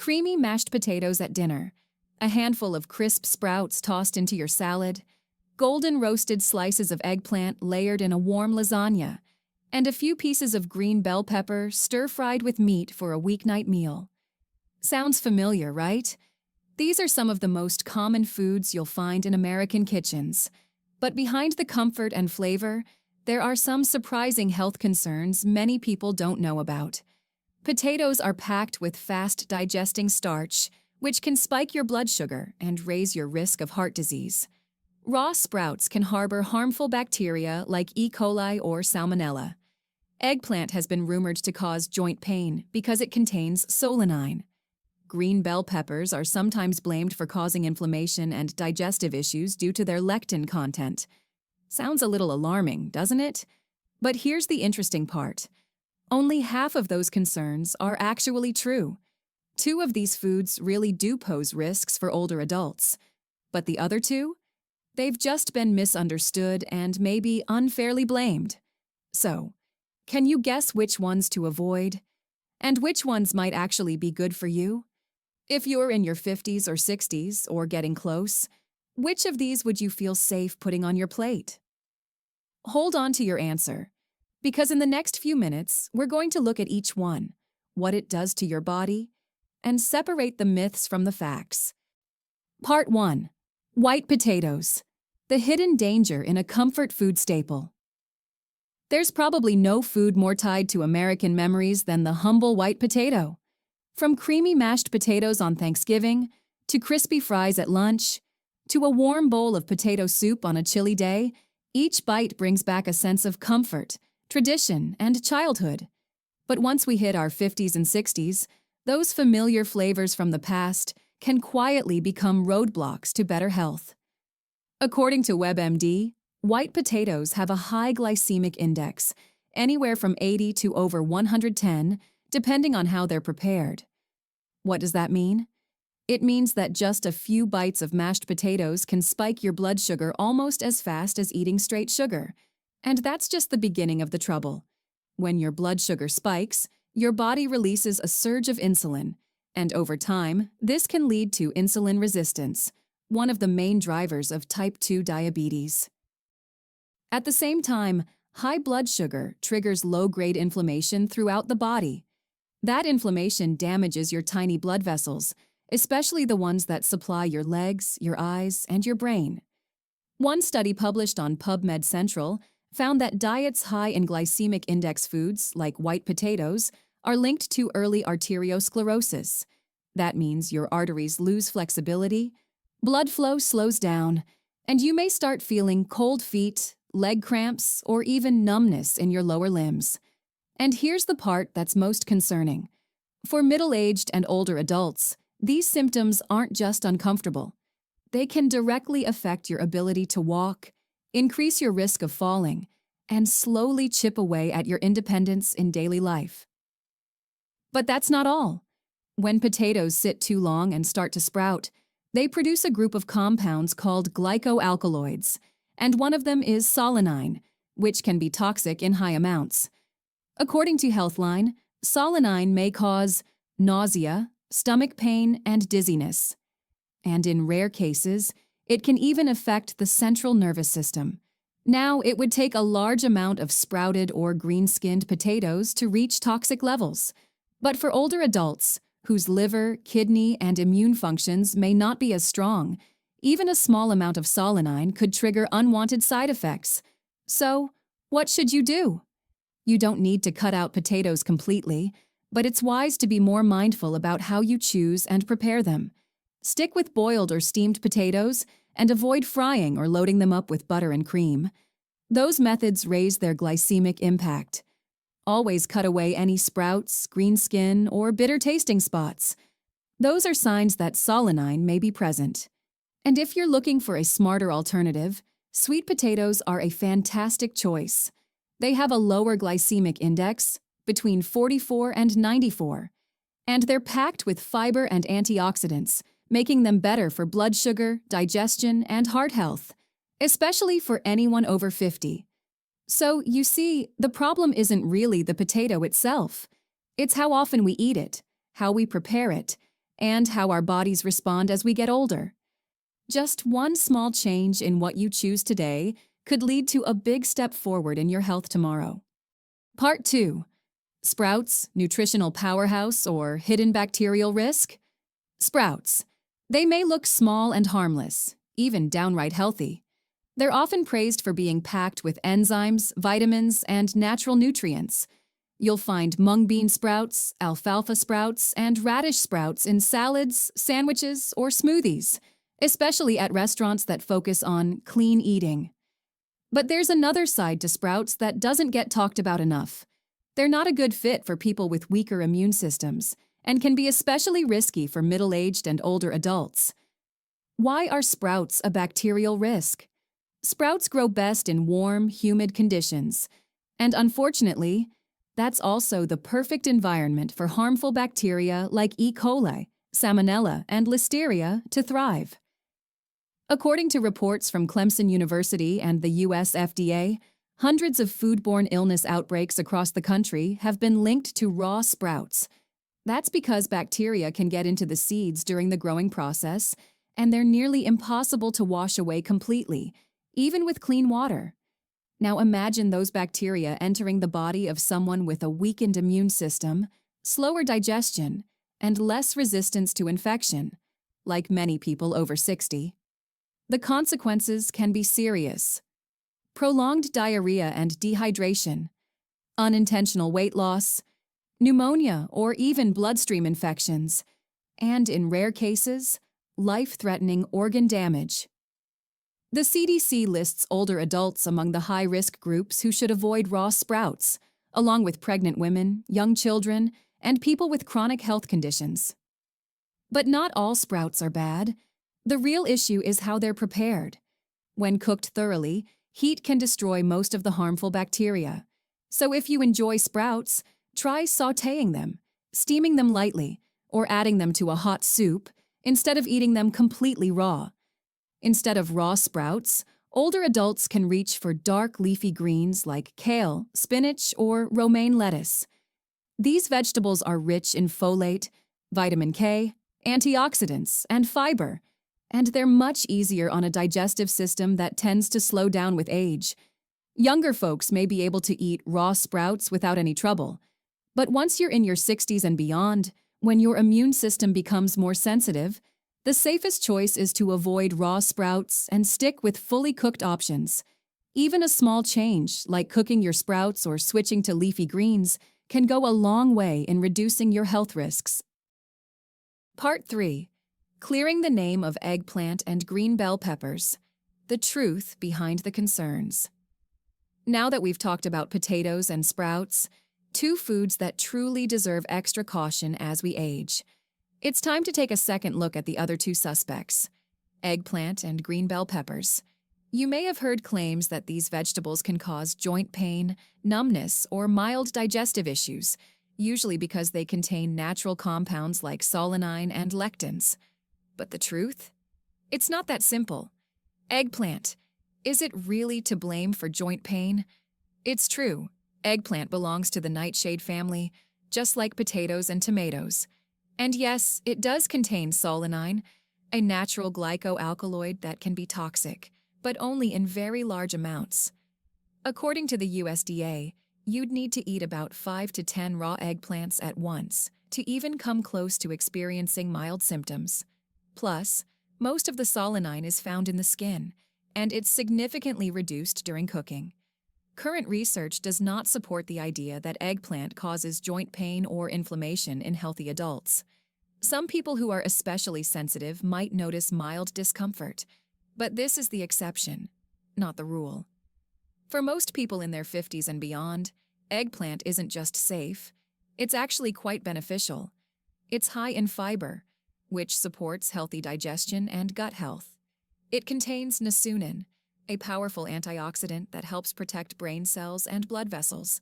creamy mashed potatoes at dinner, a handful of crisp sprouts tossed into your salad, golden roasted slices of eggplant layered in a warm lasagna, and a few pieces of green bell pepper stir-fried with meat for a weeknight meal. Sounds familiar, right? These are some of the most common foods you'll find in American kitchens. But behind the comfort and flavor, there are some surprising health concerns many people don't know about. Potatoes are packed with fast-digesting starch, which can spike your blood sugar and raise your risk of heart disease. Raw sprouts can harbor harmful bacteria like E. coli or Salmonella. Eggplant has been rumored to cause joint pain because it contains solanine. Green bell peppers are sometimes blamed for causing inflammation and digestive issues due to their lectin content. Sounds a little alarming, doesn't it? But here's the interesting part. Only half of those concerns are actually true. 2 of these foods really do pose risks for older adults. But the other 2? They've just been misunderstood and maybe unfairly blamed. So, can you guess which ones to avoid? And which ones might actually be good for you? If you're in your 50s or 60s, or getting close, which of these would you feel safe putting on your plate? Hold on to your answer, because in the next few minutes, we're going to look at each one, what it does to your body, and separate the myths from the facts. Part 1. White potatoes, the hidden danger in a comfort food staple. There's probably no food more tied to American memories than the humble white potato. From creamy mashed potatoes on Thanksgiving, to crispy fries at lunch, to a warm bowl of potato soup on a chilly day, each bite brings back a sense of comfort, tradition, and childhood. But once we hit our 50s and 60s, those familiar flavors from the past can quietly become roadblocks to better health. According to WebMD, white potatoes have a high glycemic index, anywhere from 80 to over 110, depending on how they're prepared. What does that mean? It means that just a few bites of mashed potatoes can spike your blood sugar almost as fast as eating straight sugar. And that's just the beginning of the trouble. When your blood sugar spikes, your body releases a surge of insulin, and over time, this can lead to insulin resistance, one of the main drivers of type 2 diabetes. At the same time, high blood sugar triggers low-grade inflammation throughout the body. That inflammation damages your tiny blood vessels, especially the ones that supply your legs, your eyes, and your brain. One study published on PubMed Central found that diets high in glycemic index foods, like white potatoes, are linked to early arteriosclerosis. That means your arteries lose flexibility, blood flow slows down, and you may start feeling cold feet, leg cramps, or even numbness in your lower limbs. And here's the part that's most concerning. For middle-aged and older adults, these symptoms aren't just uncomfortable. They can directly affect your ability to walk, increase your risk of falling, and slowly chip away at your independence in daily life. But that's not all. When potatoes sit too long and start to sprout, they produce a group of compounds called glycoalkaloids, and one of them is solanine, which can be toxic in high amounts. According to Healthline, solanine may cause nausea, stomach pain, and dizziness. And in rare cases, it can even affect the central nervous system. Now, it would take a large amount of sprouted or green-skinned potatoes to reach toxic levels. But for older adults, whose liver, kidney, and immune functions may not be as strong, even a small amount of solanine could trigger unwanted side effects. So, what should you do? You don't need to cut out potatoes completely, but it's wise to be more mindful about how you choose and prepare them. Stick with boiled or steamed potatoes and avoid frying or loading them up with butter and cream. Those methods raise their glycemic impact. Always cut away any sprouts, green skin, or bitter-tasting spots. Those are signs that solanine may be present. And if you're looking for a smarter alternative, sweet potatoes are a fantastic choice. They have a lower glycemic index, between 44 and 94, and they're packed with fiber and antioxidants, making them better for blood sugar, digestion, and heart health, especially for anyone over 50. So, you see, the problem isn't really the potato itself. It's how often we eat it, how we prepare it, and how our bodies respond as we get older. Just one small change in what you choose today could lead to a big step forward in your health tomorrow. Part 2. Sprouts, nutritional powerhouse, or hidden bacterial risk? Sprouts. They may look small and harmless, even downright healthy. They're often praised for being packed with enzymes, vitamins, and natural nutrients. You'll find mung bean sprouts, alfalfa sprouts, and radish sprouts in salads, sandwiches, or smoothies, especially at restaurants that focus on clean eating. But there's another side to sprouts that doesn't get talked about enough. They're not a good fit for people with weaker immune systems and can be especially risky for middle-aged and older adults. Why are sprouts a bacterial risk? Sprouts grow best in warm, humid conditions, and unfortunately, that's also the perfect environment for harmful bacteria like E. coli, Salmonella, and Listeria to thrive. According to reports from Clemson University and the US FDA, hundreds of foodborne illness outbreaks across the country have been linked to raw sprouts. That's because bacteria can get into the seeds during the growing process, and they're nearly impossible to wash away completely, even with clean water. Now imagine those bacteria entering the body of someone with a weakened immune system, slower digestion, and less resistance to infection, like many people over 60. The consequences can be serious. Prolonged diarrhea and dehydration, unintentional weight loss, pneumonia or even bloodstream infections, and in rare cases, life-threatening organ damage. The CDC lists older adults among the high-risk groups who should avoid raw sprouts, along with pregnant women, young children, and people with chronic health conditions. But not all sprouts are bad. The real issue is how they're prepared. When cooked thoroughly, heat can destroy most of the harmful bacteria. So if you enjoy sprouts, try sautéing them, steaming them lightly, or adding them to a hot soup instead of eating them completely raw. Instead of raw sprouts, older adults can reach for dark leafy greens like kale, spinach, or romaine lettuce. These vegetables are rich in folate, vitamin K, antioxidants, and fiber, and they're much easier on a digestive system that tends to slow down with age. Younger folks may be able to eat raw sprouts without any trouble, but once you're in your 60s and beyond, when your immune system becomes more sensitive, the safest choice is to avoid raw sprouts and stick with fully cooked options. Even a small change, like cooking your sprouts or switching to leafy greens, can go a long way in reducing your health risks. Part 3. Clearing the name of eggplant and green bell peppers. The truth behind the concerns. Now that we've talked about potatoes and sprouts, two foods that truly deserve extra caution as we age, it's time to take a second look at the other two suspects, eggplant and green bell peppers. You may have heard claims that these vegetables can cause joint pain, numbness, or mild digestive issues, usually because they contain natural compounds like solanine and lectins. But the truth? It's not that simple. Eggplant. Is it really to blame for joint pain? It's true. Eggplant belongs to the nightshade family, just like potatoes and tomatoes. And yes, it does contain solanine, a natural glycoalkaloid that can be toxic, but only in very large amounts. According to the USDA, you'd need to eat about 5 to 10 raw eggplants at once to even come close to experiencing mild symptoms. Plus, most of the solanine is found in the skin, and it's significantly reduced during cooking. Current research does not support the idea that eggplant causes joint pain or inflammation in healthy adults. Some people who are especially sensitive might notice mild discomfort, but this is the exception, not the rule. For most people in their 50s and beyond, eggplant isn't just safe, it's actually quite beneficial. It's high in fiber, which supports healthy digestion and gut health. It contains niacin, a powerful antioxidant that helps protect brain cells and blood vessels,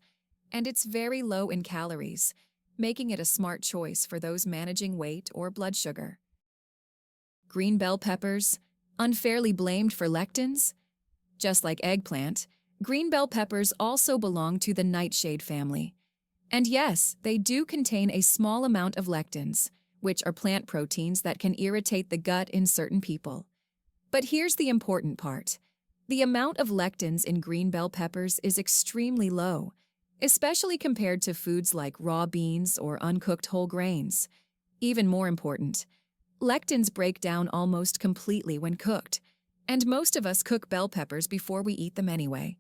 and it's very low in calories, making it a smart choice for those managing weight or blood sugar. Green bell peppers, unfairly blamed for lectins? Just like eggplant, green bell peppers also belong to the nightshade family. And yes, they do contain a small amount of lectins, which are plant proteins that can irritate the gut in certain people. But here's the important part. The amount of lectins in green bell peppers is extremely low, especially compared to foods like raw beans or uncooked whole grains. Even more important, lectins break down almost completely when cooked, and most of us cook bell peppers before we eat them anyway.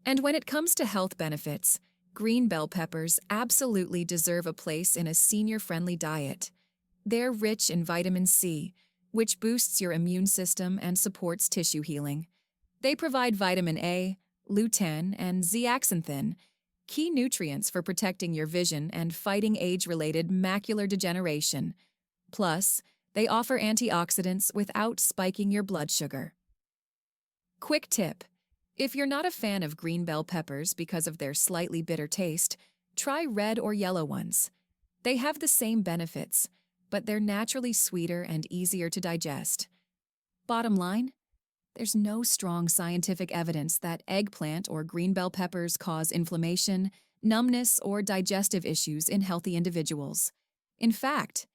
And when it comes to health benefits, green bell peppers absolutely deserve a place in a senior-friendly diet. They're rich in vitamin C, which boosts your immune system and supports tissue healing. They provide vitamin A, lutein, and zeaxanthin, key nutrients for protecting your vision and fighting age-related macular degeneration. Plus, they offer antioxidants without spiking your blood sugar. Quick tip: if you're not a fan of green bell peppers because of their slightly bitter taste, try red or yellow ones. They have the same benefits, but they're naturally sweeter and easier to digest. Bottom line, there's no strong scientific evidence that eggplant or green bell peppers cause inflammation, numbness, or digestive issues in healthy individuals. In fact,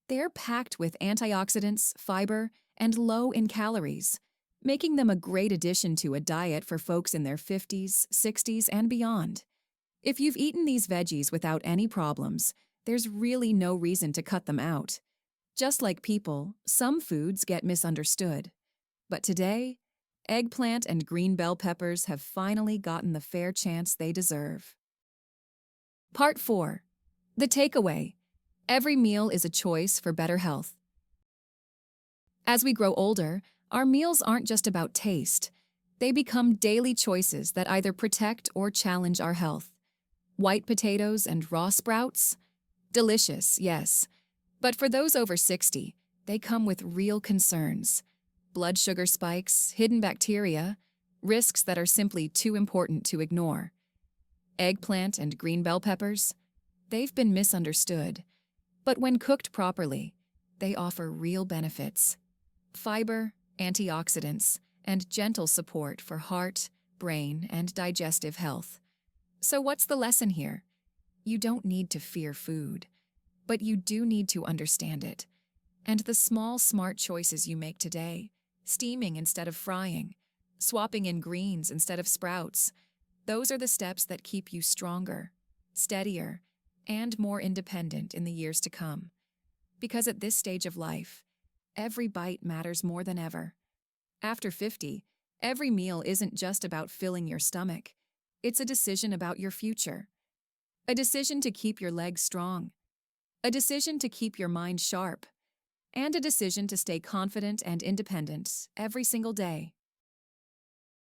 they're packed with antioxidants, fiber, and low in calories, making them a great addition to a diet for folks in their 50s, 60s, and beyond. If you've eaten these veggies without any problems, there's really no reason to cut them out. Just like people, some foods get misunderstood. But today, eggplant and green bell peppers have finally gotten the fair chance they deserve. Part 4. The takeaway: every meal is a choice for better health. As we grow older, our meals aren't just about taste. They become daily choices that either protect or challenge our health. White potatoes and raw sprouts? Delicious, yes. But for those over 60, they come with real concerns. Blood sugar spikes, hidden bacteria, risks that are simply too important to ignore. Eggplant and green bell peppers? They've been misunderstood. But when cooked properly, they offer real benefits. Fiber, antioxidants, and gentle support for heart, brain, and digestive health. So what's the lesson here? You don't need to fear food, but you do need to understand it. And the small, smart choices you make today, steaming instead of frying, swapping in greens instead of sprouts, those are the steps that keep you stronger, steadier, and more independent in the years to come. Because at this stage of life, every bite matters more than ever. After 50, every meal isn't just about filling your stomach. It's a decision about your future. A decision to keep your legs strong. A decision to keep your mind sharp. And a decision to stay confident and independent every single day.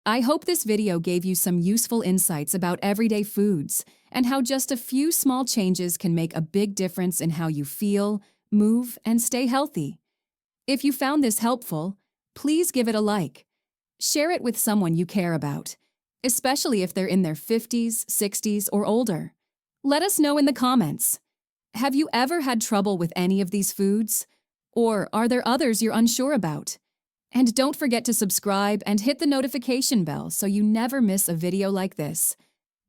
I hope this video gave you some useful insights about everyday foods and how just a few small changes can make a big difference in how you feel, move, and stay healthy. If you found this helpful, please give it a like. Share it with someone you care about, especially if they're in their 50s, 60s, or older. Let us know in the comments. Have you ever had trouble with any of these foods? Or are there others you're unsure about? And don't forget to subscribe and hit the notification bell so you never miss a video like this.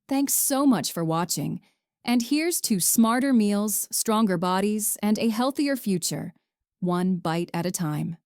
Thanks so much for watching. And here's to smarter meals, stronger bodies, and a healthier future, one bite at a time.